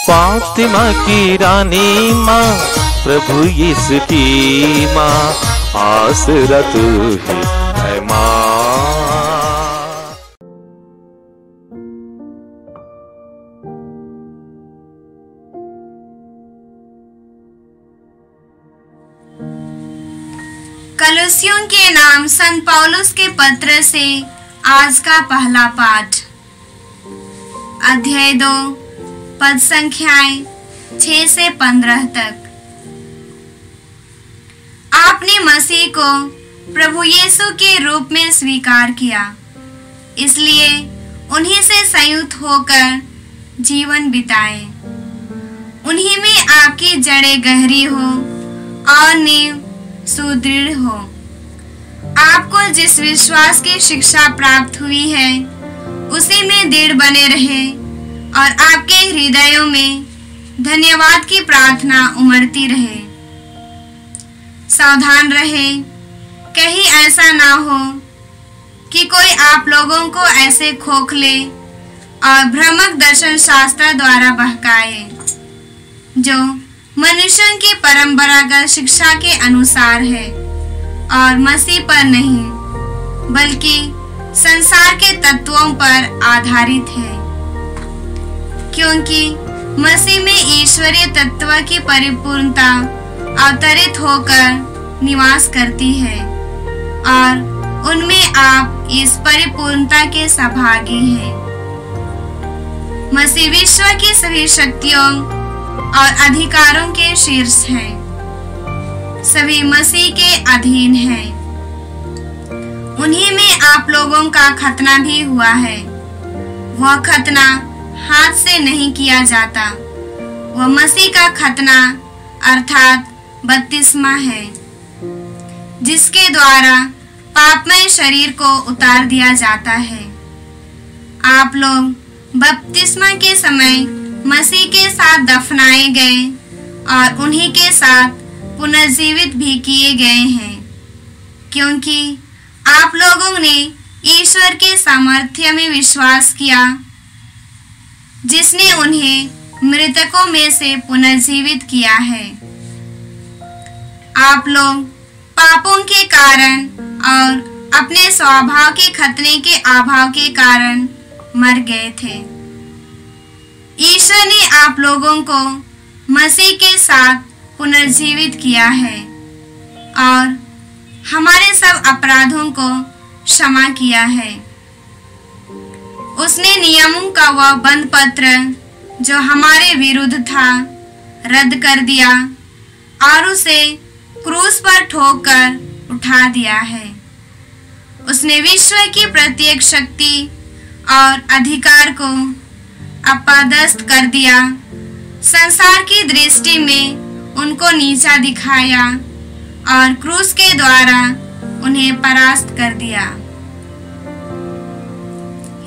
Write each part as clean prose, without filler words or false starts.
फातिमा की रानी माँ, प्रभु यीशु की माँ, आसरा तू ही है माँ। कलुसियों के नाम संत पौलुस के पत्र से आज का पहला पाठ, अध्याय 2, पद संख्याएं 6 से 15 तक। आपने मसीह को प्रभु यीशु के रूप में स्वीकार किया, इसलिए उन्हीं से संयुक्त होकर जीवन बिताए। उन्हीं में आपकी जड़ें गहरी हो और नींव सुदृढ़ हो। आपको जिस विश्वास की शिक्षा प्राप्त हुई है उसी में दृढ़ बने रहे और आपके हृदयों में धन्यवाद की प्रार्थना उमड़ती रहे। सावधान रहे, कहीं ऐसा ना हो कि कोई आप लोगों को ऐसे खोखले और भ्रामक दर्शन शास्त्र द्वारा बहकाए, जो मनुष्यों की परंपरागत शिक्षा के अनुसार है और मसीह पर नहीं बल्कि संसार के तत्वों पर आधारित है। क्योंकि मसीह में ईश्वरीय तत्व की परिपूर्णता अवतरित होकर निवास करती है और उनमें आप इस परिपूर्णता के सहभागी हैं। मसीह विश्व की सभी शक्तियों और अधिकारों के शीर्ष हैं। सभी मसीह के अधीन हैं। उन्हीं में आप लोगों का खतना भी हुआ है। वह खतना हाथ से नहीं किया जाता, वह मसीह का खतना अर्थात बपतिस्मा है, जिसके द्वारा पापमय शरीर को उतार दिया जाता है। आप लोग बपतिस्मा के समय मसीह के साथ दफनाए गए और उन्हीं के साथ पुनर्जीवित भी किए गए हैं, क्योंकि आप लोगों ने ईश्वर के सामर्थ्य में विश्वास किया, जिसने उन्हें मृतकों में से पुनर्जीवित किया है। आप लोग पापों के कारण और अपने स्वभाव के खतने के अभाव के कारण मर गए थे। ईश्वर ने आप लोगों को मसीह के साथ पुनर्जीवित किया है और हमारे सब अपराधों को क्षमा किया है। उसने नियमों का वह बंद पत्र जो हमारे विरुद्ध था रद्द कर दिया और उसे क्रूस पर ठोक कर उठा दिया है। उसने विश्व की प्रत्येक शक्ति और अधिकार को अपदस्थ कर दिया, संसार की दृष्टि में उनको नीचा दिखाया और क्रूस के द्वारा उन्हें परास्त कर दिया।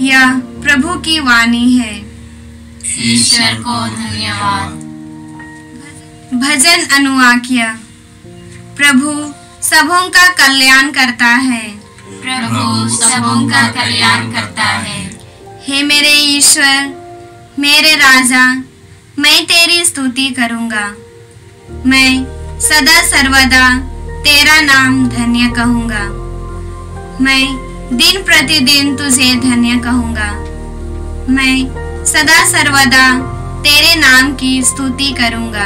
यह प्रभु की वाणी है। ईश्वर को धन्यवाद। भजन अनुवाक्य। प्रभु सबों का कल्याण करता है। प्रभु सबों का कल्याण करता है। हे मेरे ईश्वर, मेरे राजा, मैं तेरी स्तुति करूंगा। मैं सदा सर्वदा तेरा नाम धन्य कहूंगा। मैं दिन प्रतिदिन तुझे धन्य कहूंगा। मैं सदा सर्वदा तेरे नाम की स्तुति करूंगा।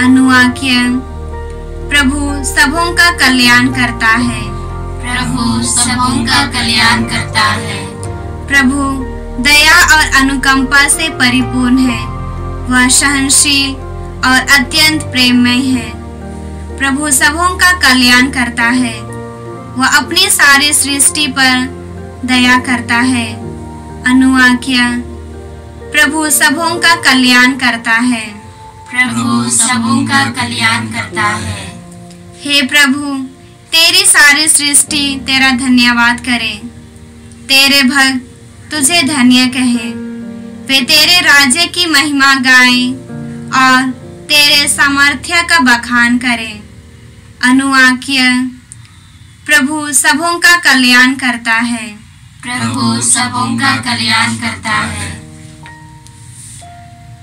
अनुवाक्य। प्रभु सबों का कल्याण करता है। प्रभु सबों का कल्याण करता है। प्रभु दया और अनुकंपा से परिपूर्ण है। वह सहनशील और अत्यंत प्रेममय है। प्रभु सबों का कल्याण करता है। वह अपनी सारी सृष्टि पर दया करता है। अनुवाक्य। प्रभु सबों का कल्याण करता है। प्रभु सबों का कल्याण करता है। हे प्रभु, तेरी सारी सृष्टि तेरा धन्यवाद करे। तेरे भक्त तुझे धन्य कहे। वे तेरे राज्य की महिमा गाएं और तेरे सामर्थ्य का बखान करें। अनुवाक्य। प्रभु सबों का कल्याण करता है। प्रभु सबों का कल्याण करता है।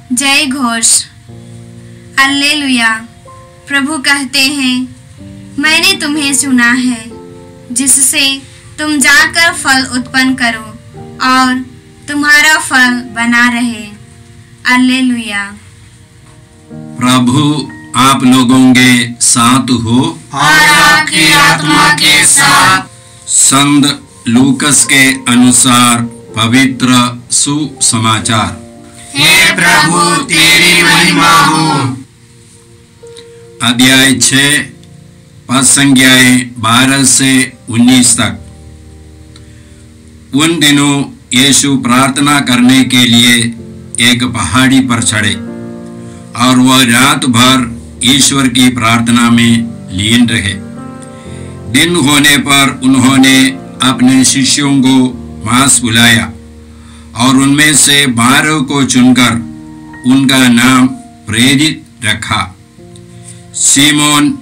जय घोष। हालेलुया। प्रभु कहते हैं, मैंने तुम्हें चुना है जिससे तुम जाकर फल उत्पन्न करो और तुम्हारा फल बना रहे। हालेलुया। प्रभु आप लोगों के साथ हो और आपकी आत्मा के साथ। संत लूकस के अनुसार पवित्र सुसमाचार। हे प्रभु तेरी महिमा हो। अध्याय 6 पद संख्याएं 12 से 19 तक। उन दिनों यीशु प्रार्थना करने के लिए एक पहाड़ी पर चढ़े और वह रात भर ईश्वर की प्रार्थना में लीन रहे। दिन होने पर उन्होंने अपने शिष्यों को पास बुलाया और उनमें से 12 को चुनकर उनका नाम प्रेरित रखा। सीमोन,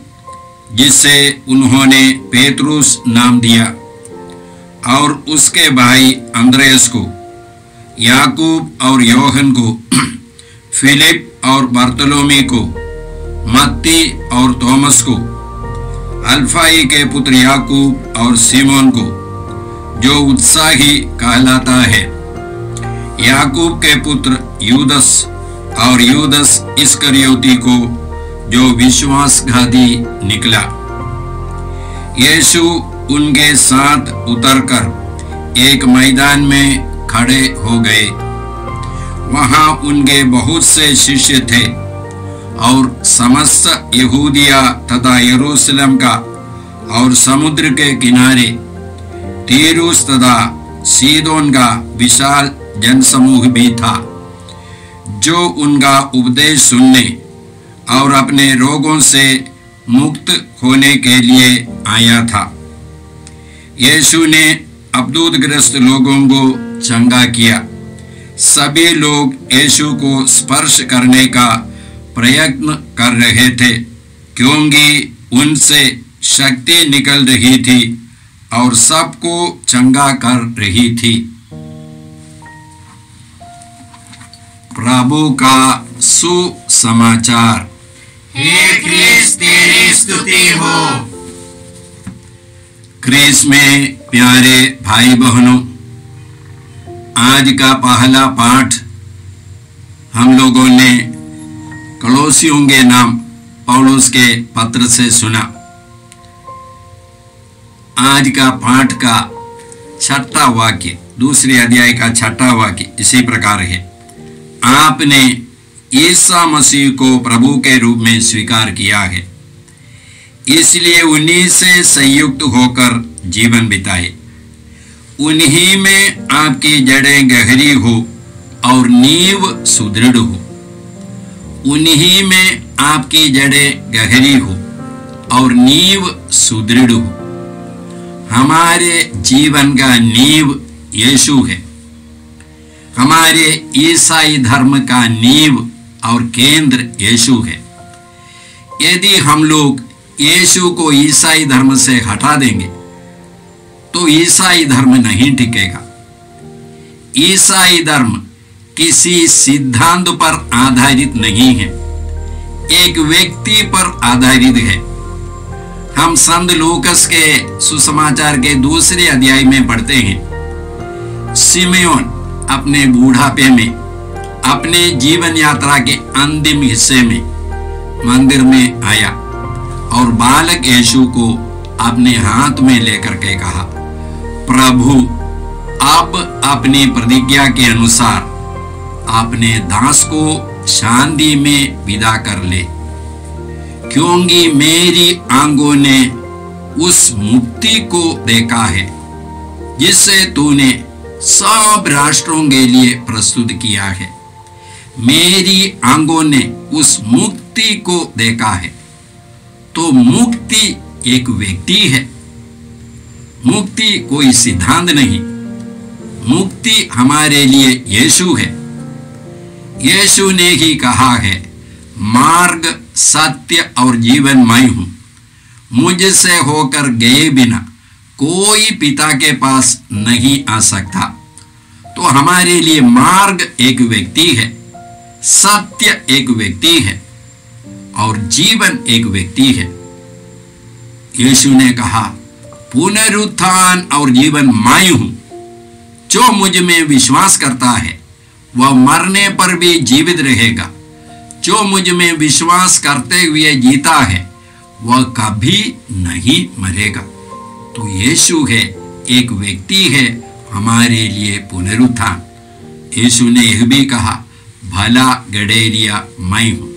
जिसे उन्होंने पेतरुस नाम दिया, और उसके भाई अंद्रयास को, याकूब और योहन को, फिलिप और बर्तलोमी को, मत्ती और थोमस को, अल्फाई के पुत्र याकूब और सीमोन को, जो उत्साही कहलाता है, याकूब के पुत्र यूदस और यूदस इस्करियोती को, जो विश्वासघाती निकला। यीशु उनके साथ उतरकर एक मैदान में खड़े हो गए। वहां उनके बहुत से शिष्य थे और समस्त यहूदिया तथा यरूशलेम का और समुद्र के किनारे तीरुस तथा सीदोन का विशाल जनसमूह भी था, जो उनका उपदेश सुनने और अपने रोगों से मुक्त होने के लिए आया था। यीशु ने अबदूदग्रस्त लोगों को चंगा किया। सभी लोग यीशु को स्पर्श करने का प्रयत्न कर रहे थे, क्योंकि उनसे शक्ति निकल रही थी और सबको चंगा कर रही थी। प्रभु का सुसमाचार। हे क्रिस्त तेरी स्तुति हो। क्रिस्त में प्यारे भाई बहनों, आज का पहला पाठ हम लोगों ने कलोसियों के नाम पौलुस के पत्र से सुना। आज का पाठ का 6ठा वाक्य, दूसरे अध्याय का 6ठा वाक्य इसी प्रकार है, आपने ईसा मसीह को प्रभु के रूप में स्वीकार किया है, इसलिए उन्हीं से संयुक्त होकर जीवन बिताए। उन्हीं में आपकी जड़ें गहरी हो और नींव सुदृढ़ हो। उन्हीं में आपकी जड़ें गहरी हो और नींव सुदृढ़ हो। हमारे जीवन का नींव यीशु है। हमारे ईसाई धर्म का नींव और केंद्र यीशु है। यदि हम लोग यीशु को ईसाई धर्म से हटा देंगे तो ईसाई धर्म नहीं टिकेगा। ईसाई धर्म किसी सिद्धांत पर आधारित नहीं है, एक व्यक्ति पर आधारित है। हम संत लूकस के सुसमाचार के दूसरे अध्याय में पढ़ते हैं, सिमेओन अपने बूढ़ापे में, अपने जीवन यात्रा के अंतिम हिस्से में मंदिर में आया और बालक यीशु को अपने हाथ में लेकर के कहा, प्रभु अब अपनी प्रतिज्ञा के अनुसार अपने दास को शांति में विदा कर ले, क्योंकि मेरी आंखों ने उस मुक्ति को देखा है जिसे तूने सब राष्ट्रों के लिए प्रस्तुत किया है। मेरी आंखों ने उस मुक्ति को देखा है। तो मुक्ति एक व्यक्ति है, मुक्ति कोई सिद्धांत नहीं। मुक्ति हमारे लिए यीशु है। यीशु ने ही कहा है, मार्ग, सत्य और जीवन मैं हूं, मुझसे होकर गए बिना कोई पिता के पास नहीं आ सकता। तो हमारे लिए मार्ग एक व्यक्ति है, सत्य एक व्यक्ति है और जीवन एक व्यक्ति है। यीशु ने कहा, पुनरुत्थान और जीवन मैं हूं। जो मुझ में विश्वास करता है वह मरने पर भी जीवित रहेगा। जो मुझ में विश्वास करते हुए जीता है वह कभी नहीं मरेगा। तो यीशु है, एक व्यक्ति है हमारे लिए पुनरुत्थान। यीशु ने यह भी कहा, भला गडेरिया मैं हूं,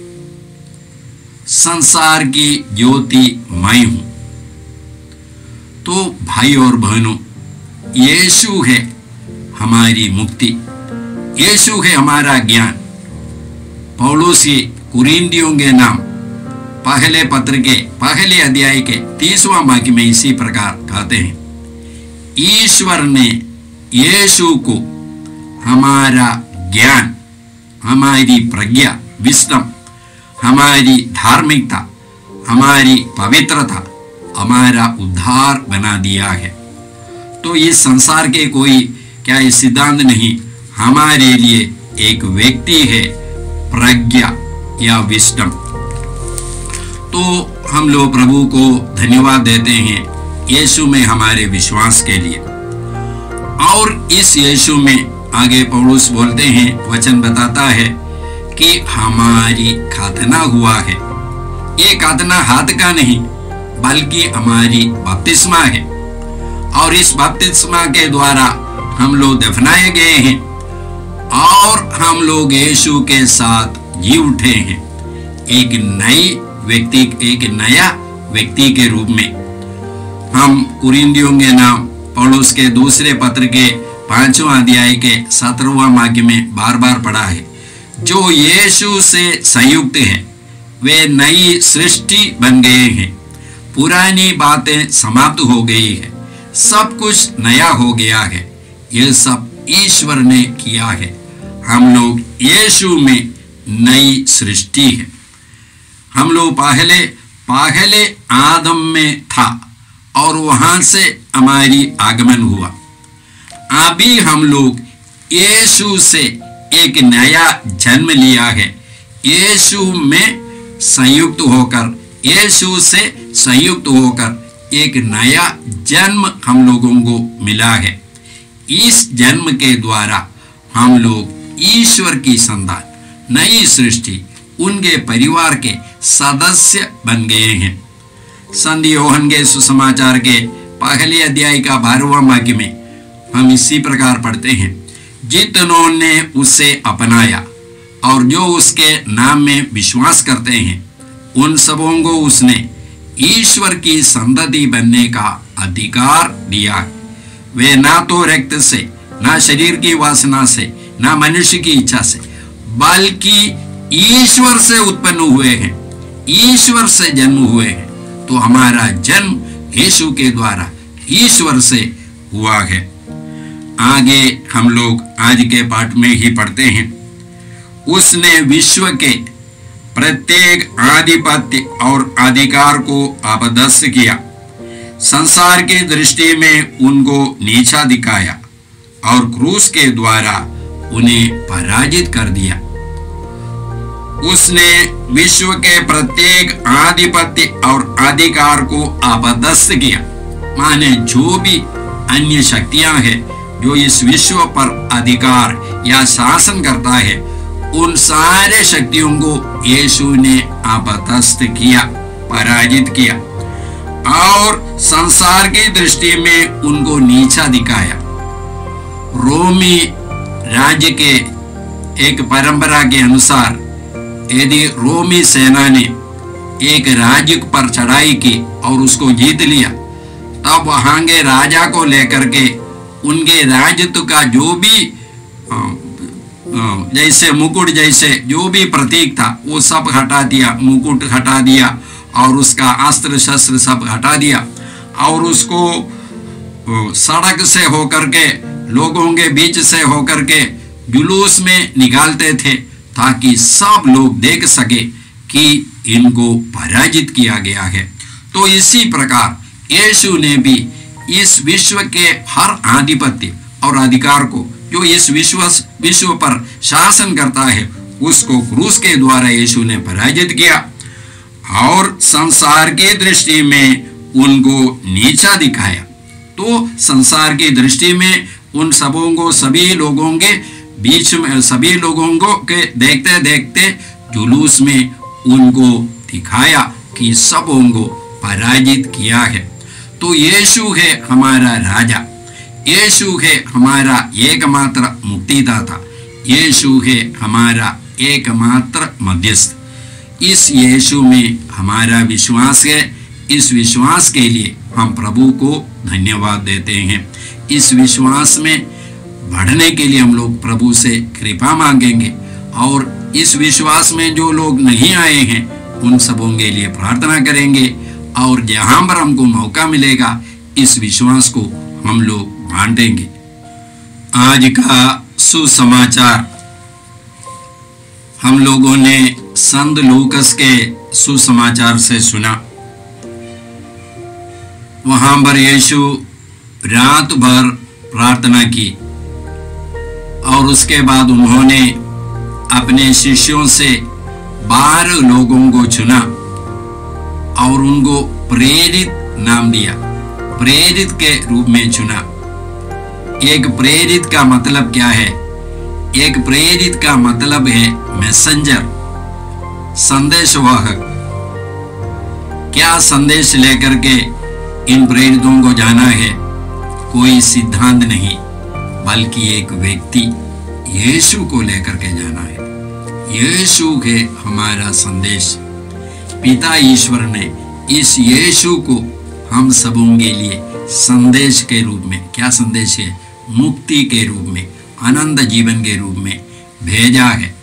संसार की ज्योति मैं हूं। तो भाई और बहनों, यीशु है हमारी मुक्ति, यीशु है हमारा ज्ञान। पौलुस कुरिन्थियों के नाम पहले पत्र के पहले अध्याय के 30वां वाक्य में इसी प्रकार कहते हैं, ईश्वर ने यीशु को हमारा ज्ञान, हमारी प्रज्ञा, विस्डम, हमारी धार्मिकता, हमारी पवित्रता, हमारा उद्धार बना दिया है। तो इस संसार के कोई क्या ये सिद्धांत नहीं, हमारे लिए एक व्यक्ति है, प्रज्ञा या विस्डम। तो हम लोग प्रभु को धन्यवाद देते हैं यीशु में हमारे विश्वास के लिए। और इस यीशु में आगे पौलुस बोलते हैं, वचन बताता है कि हमारी खतना हुआ है। ये खतना हाथ का नहीं बल्कि हमारी बपतिस्मा है, और इस बपतिस्मा के द्वारा हम लोग दफनाए गए हैं और हम लोग यीशु के साथ जी उठे हैं, एक नया व्यक्ति के रूप में। हम कुरिन्थियों के नाम पौलुस के दूसरे पत्र के 5वां अध्याय के 17वां वाक्य में बार बार पढ़ा है, जो यीशु से संयुक्त है वे नई सृष्टि बन गए हैं, पुरानी बातें समाप्त हो गई है, सब कुछ नया हो गया है। यह सब ईश्वर ने किया है। हम लोग यीशु में नई सृष्टि है। हम लोग पहले आदम में था और वहां से हमारी आगमन हुआ। अभी हम लोग यीशु से एक नया जन्म लिया है। यीशु में संयुक्त होकर, यीशु से संयुक्त होकर एक नया जन्म हम लोगों को मिला है। इस जन्म के द्वारा हम लोग ईश्वर की संतान, नई सृष्टि, उनके परिवार के सदस्य बन गए हैं। संत योहन के सुसमाचार के पहले अध्याय का 12वां वाक्य में हम इसी प्रकार पढ़ते हैं, जितनों ने उसे अपनाया और जो उसके नाम में विश्वास करते हैं उन सबों को उसने ईश्वर की संतति बनने का अधिकार दिया। वे ना तो रक्त से, ना शरीर की वासना से, ना मनुष्य की इच्छा से, बल्कि ईश्वर से उत्पन्न हुए हैं, ईश्वर से जन्म हुए हैं। तो हमारा जन्म यीशु के द्वारा ईश्वर से हुआ है। आगे हम लोग आज के पाठ में ही पढ़ते हैं, उसने विश्व के प्रत्येक आधिपत्य और अधिकार को आपदस्थ किया, संसार की दृष्टि में उनको नीचा दिखाया और क्रूस के द्वारा उन्हें पराजित कर दिया। उसने विश्व के प्रत्येक आधिपत्य और अधिकार को आपदस्थ किया, माने जो भी अन्य शक्तियां हैं जो इस विश्व पर अधिकार या शासन करता है, उन सारे शक्तियों को यीशु ने आपदस्थ किया, पराजित किया और संसार की दृष्टि में उनको नीचा दिखाया। रोमी राज्य के एक परंपरा के अनुसार यदि रोमी सेना ने एक राज्य पर चढ़ाई की और उसको जीत लिया, तब वहां के राजा को लेकर के उनके राजत्व का जो भी जैसे मुकुट जैसे जो भी प्रतीक था वो सब हटा दिया, मुकुट हटा दिया और उसका अस्त्र शस्त्र सब हटा दिया और उसको सड़क से होकर के, लोगों के बीच से होकर के जुलूस में निकालते थे, ताकि सब लोग देख सके कि इनको पराजित किया गया है। तो इसी प्रकार यीशु ने भी इस विश्व के हर आधिपत्य और अधिकार को, जो इस विश्व पर शासन करता है, उसको क्रूस के द्वारा यीशु ने पराजित किया और संसार की दृष्टि में उनको नीचा दिखाया। तो संसार की दृष्टि में उन सभी लोगों के बीच में सभी लोगों को के देखते देखते जुलूस में उनको दिखाया कि सबों को पराजित किया है। तो यीशु है हमारा राजा, यीशु है हमारा एकमात्र मुक्तिदाता, यीशु है हमारा एकमात्र मध्यस्थ। इस यीशु में हमारा विश्वास है। इस विश्वास के लिए हम प्रभु को धन्यवाद देते हैं। इस विश्वास में बढ़ने के लिए हम लोग प्रभु से कृपा मांगेंगे और इस विश्वास में जो लोग नहीं आए हैं उन सबों के लिए प्रार्थना करेंगे और जहां पर हमको मौका मिलेगा इस विश्वास को हम लोग बांटेंगे। आज का सुसमाचार हम लोगों ने संत लूकस के सुसमाचार से सुना। वहां पर यीशु रात भर प्रार्थना की और उसके बाद उन्होंने अपने शिष्यों से 12 लोगों को चुना और उनको प्रेरित नाम दिया, प्रेरित के रूप में चुना। एक प्रेरित का मतलब क्या है? एक प्रेरित का मतलब है मैसेंजर, संदेशवाहक। क्या संदेश लेकर के इन प्रेरितों को जाना है? कोई सिद्धांत नहीं, बल्कि एक व्यक्ति यीशु को लेकर के जाना है। यीशु है हमारा संदेश। पिता ईश्वर ने इस यीशु को हम सबों के लिए संदेश के रूप में, क्या संदेश है? मुक्ति के रूप में, अनंत जीवन के रूप में भेजा है।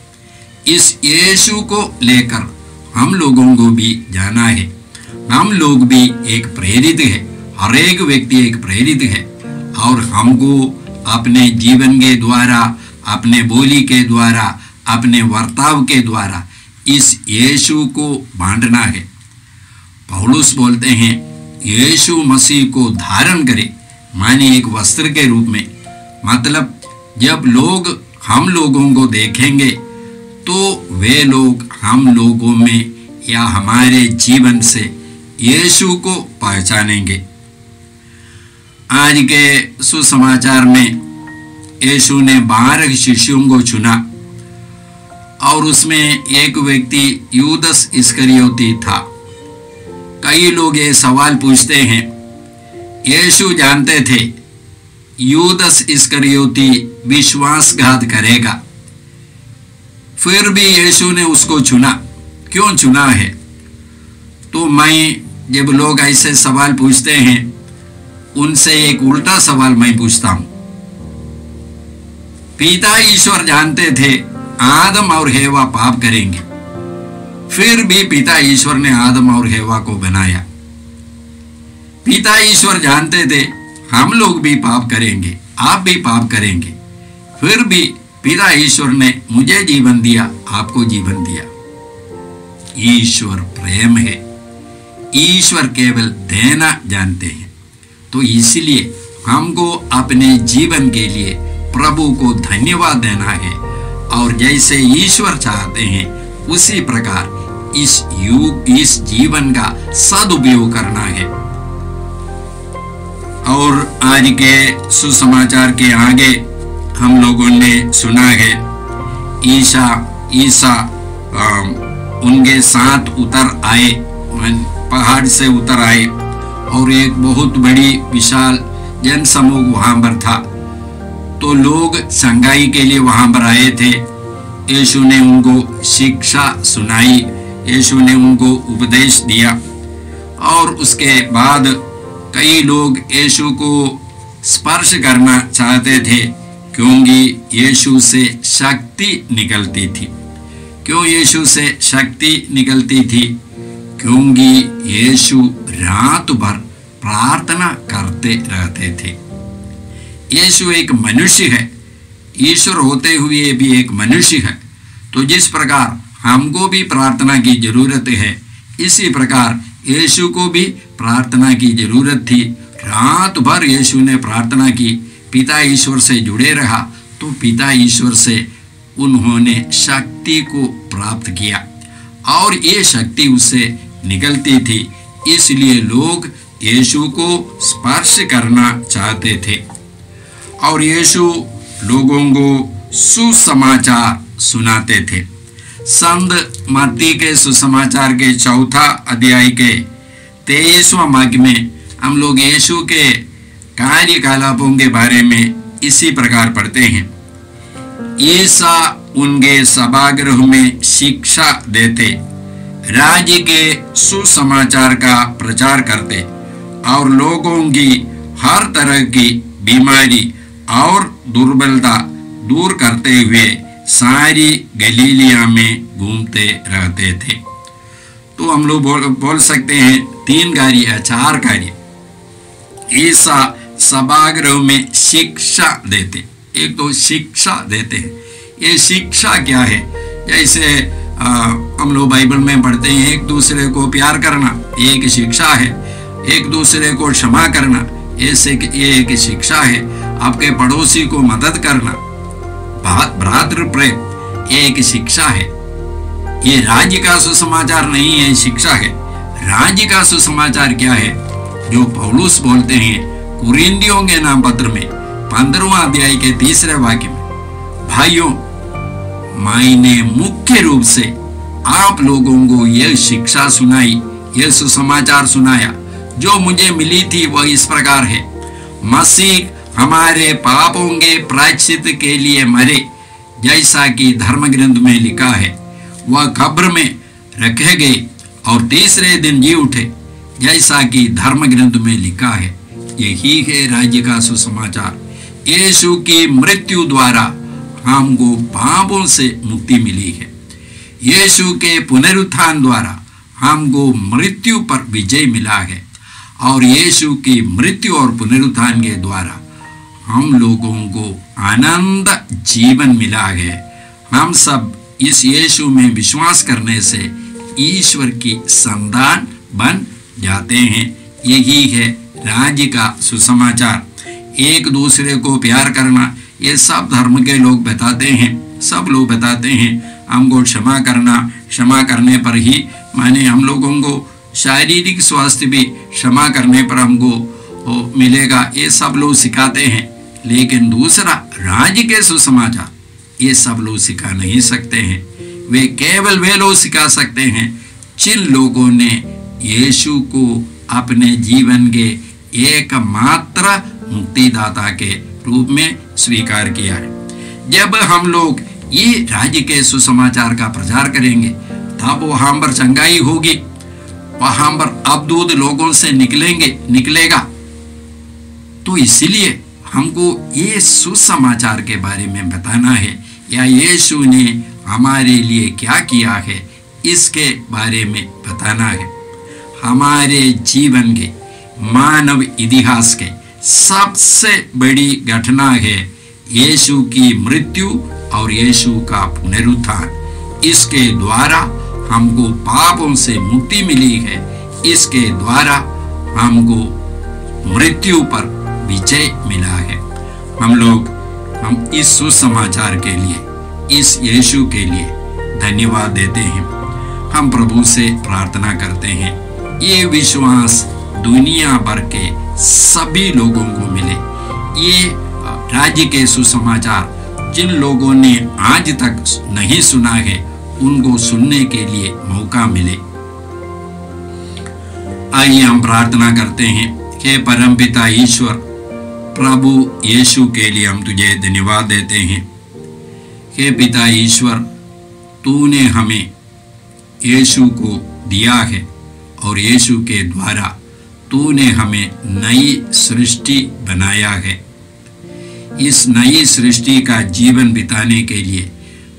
इस यीशु को लेकर हम लोगों को भी जाना है। हम लोग भी एक प्रेरित है, हर एक व्यक्ति एक प्रेरित है और हमको अपने जीवन के द्वारा, अपने बोली के द्वारा, अपने वर्ताव के द्वारा इस यीशु को बांटना है। पौलुस बोलते हैं यीशु मसीह को धारण करे, माने एक वस्त्र के रूप में। मतलब जब लोग हम लोगों को देखेंगे तो वे लोग हम लोगों में या हमारे जीवन से यीशु को पहचानेंगे। आज के सुसमाचार में यीशु ने 12 शिष्यों को चुना और उसमें एक व्यक्ति यूदस इस्करियोती था। कई लोग ये सवाल पूछते हैं, यीशु जानते थे यूदस इस्करियोती विश्वासघात करेगा, फिर भी यीशु ने उसको चुना। क्यों चुना है? तो मैं जब लोग ऐसे सवाल पूछते हैं उनसे एक उल्टा सवाल मैं पूछता हूं। पिता ईश्वर जानते थे आदम और हेवा पाप करेंगे, फिर भी पिता ईश्वर ने आदम और हेवा को बनाया। पिता ईश्वर जानते थे हम लोग भी पाप करेंगे, आप भी पाप करेंगे, फिर भी पिता ईश्वर ने मुझे जीवन दिया, आपको जीवन दिया। ईश्वर प्रेम है, ईश्वर केवल देना जानते हैं। तो इसलिए हमको अपने जीवन के लिए प्रभु को धन्यवाद देना है और जैसे ईश्वर चाहते हैं उसी प्रकार इस जीवन का सदुपयोग करना है। और आज के सुसमाचार के आगे हम लोगों ने सुना है ईसा उनके साथ उतर आए, पहाड़ से उतर आए और एक बहुत बड़ी विशाल जन समूह वहां पर था। तो लोग संगाई के लिए वहां पर आए थे। यीशु ने उनको शिक्षा सुनाई, यीशु ने उनको उपदेश दिया और उसके बाद कई लोग यीशु को स्पर्श करना चाहते थे क्योंकि यीशु से शक्ति निकलती थी। क्यों यीशु से शक्ति निकलती थी? क्योंकि यीशु रात भर प्रार्थना करते रहते थे। यीशु एक मनुष्य है, ईश्वर होते हुए भी एक मनुष्य है। तो जिस प्रकार हमको भी प्रार्थना की जरूरत है, इसी प्रकार यीशु को भी प्रार्थना की जरूरत थी। रात भर यीशु ने प्रार्थना की, पिता ईश्वर से जुड़े रहा, तो पिता ईश्वर से उन्होंने शक्ति शक्ति को प्राप्त किया और ये शक्ति उससे निकलती थी, इसलिए लोग यीशु को स्पर्श करना चाहते थे और यीशु लोगों को सुसमाचार सुनाते थे। संत मत्ती के सुसमाचार के 4 अध्याय के 23वां वाक्य में हम लोग यीशु के कार्यकलापों के बारे में इसी प्रकार पढ़ते हैं। ऐसा उनके सभागृह में शिक्षा देते, राज्य के सुसमाचार का प्रचार करते और लोगों की हर तरह की बीमारी और दुर्बलता दूर करते हुए सारी गलीलिया में घूमते रहते थे। तो हम लोग बोल सकते हैं 3 कार्य या 4 कार्य ऐसा सभागृह में शिक्षा देते। एक तो शिक्षा देते हैं। ये शिक्षा क्या है? जैसे हम लोग बाइबल में पढ़ते हैं, एक दूसरे को प्यार करना ये एक शिक्षा है, एक दूसरे को क्षमा करना ये एक शिक्षा है, आपके पड़ोसी को मदद करना भ्रातृ प्रेम ये एक शिक्षा है। ये राज्य का सुसमाचार नहीं है, शिक्षा है। राज्य का सुसमाचार क्या है? जो पौलुस बोलते हैं कुरिन्थियों के नाम पत्र में 15वां अध्याय के 3रे वाक्य में, भाइयों मैंने मुख्य रूप से आप लोगों को यह शिक्षा सुनाई, यह सुसमाचार सुनाया जो मुझे मिली थी, वह इस प्रकार है। मसीह हमारे पापों के प्रायश्चित के लिए मरे, जैसा कि धर्म ग्रंथ में लिखा है। वह कब्र में रखे गए और 3रे दिन जी उठे, जैसा कि धर्म ग्रंथ में लिखा है। यही है राज्य का सुसमाचार। यीशु की मृत्यु द्वारा हमको पापों से मुक्ति मिली है। यीशु के पुनरुत्थान द्वारा हमको मृत्यु पर विजय मिला है और यीशु की मृत्यु और पुनरुत्थान के द्वारा हम लोगों को आनंद जीवन मिला है। हम सब इस यीशु में विश्वास करने से ईश्वर की संतान बन जाते हैं। यही है राज्य का सुसमाचार। एक दूसरे को प्यार करना ये सब धर्म के लोग बताते हैं, सब लोग बताते हैं। हमको क्षमा करना, क्षमा करने पर ही माने हम लोगों को शारीरिक स्वास्थ्य भी क्षमा करने पर हमको मिलेगा, ये सब लोग सिखाते हैं। लेकिन दूसरा राज्य के सुसमाचार ये सब लोग सिखा नहीं सकते हैं। वे केवल वे लोग सिखा सकते हैं जिन लोगों ने यीशु को अपने जीवन के एकमात्र मुक्तिदाता के रूप में स्वीकार किया है। जब हम लोग ये राज्य के सुसमाचार का प्रचार करेंगे तब वहां पर चंगाई होगी, वहां पर अद्भुत लोगों से निकलेगा। तो इसीलिए हमको ये सुसमाचार के बारे में बताना है, या यीशु ने हमारे लिए क्या किया है इसके बारे में बताना है। हमारे जीवन के मानव इतिहास के सबसे बड़ी घटना है यीशु की मृत्यु और यीशु का पुनरुत्थान। इसके द्वारा हमको पापों से मुक्ति मिली है, इसके द्वारा हमको मृत्यु पर विजय मिला है। हम इस सुसमाचार के लिए, इस यीशु के लिए धन्यवाद देते हैं। हम प्रभु से प्रार्थना करते हैं ये विश्वास दुनिया भर के सभी लोगों को मिले। ये राज्य के सुसमाचार जिन लोगों ने आज तक नहीं सुना है उनको सुनने के लिए मौका मिले। आइए हम प्रार्थना करते हैं। हे परमपिता ईश्वर, प्रभु यीशु के लिए हम तुझे धन्यवाद देते हैं। हे पिता ईश्वर, तूने हमें यीशु को दिया है और यीशु के द्वारा तूने हमें नई सृष्टि बनाया है। इस नई सृष्टि का जीवन बिताने के लिए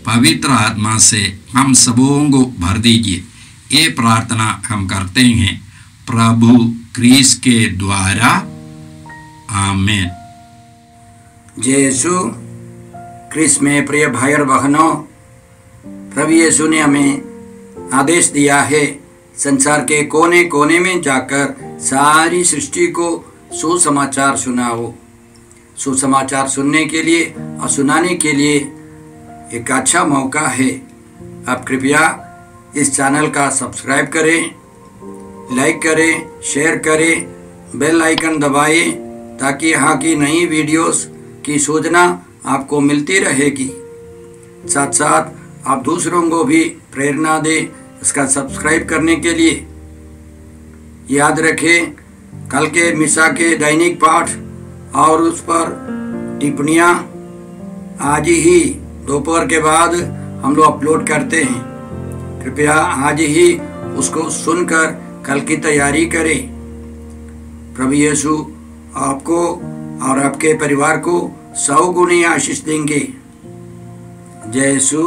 पवित्र आत्मा से हम सबों को भर दीजिए। ये प्रार्थना हम करते हैं प्रभु क्रिस्त के द्वारा, आमीन। जय यीशु क्रिस्त में प्रिय भाई और बहनों, प्रभु यीशु ने हमें आदेश दिया है संसार के कोने कोने में जाकर सारी सृष्टि को सुसमाचार सुनाओ। सुसमाचार सुनने के लिए और सुनाने के लिए एक अच्छा मौका है आप कृपया इस चैनल का सब्सक्राइब करें, लाइक करें, शेयर करें, बेल आइकन दबाएं ताकि यहाँ की नई वीडियोस की सूचना आपको मिलती रहेगी। साथ साथ आप दूसरों को भी प्रेरणा दें इसका सब्सक्राइब करने के लिए। याद रखें, कल के मिसा के दैनिक पाठ और उस पर टिप्पणियाँ आज ही दोपहर के बाद हम लोग अपलोड करते हैं। कृपया आज ही उसको सुनकर कल की तैयारी करें। प्रभु यीशु आपको और आपके परिवार को 100 गुनी आशीष देंगे। जय यीशु।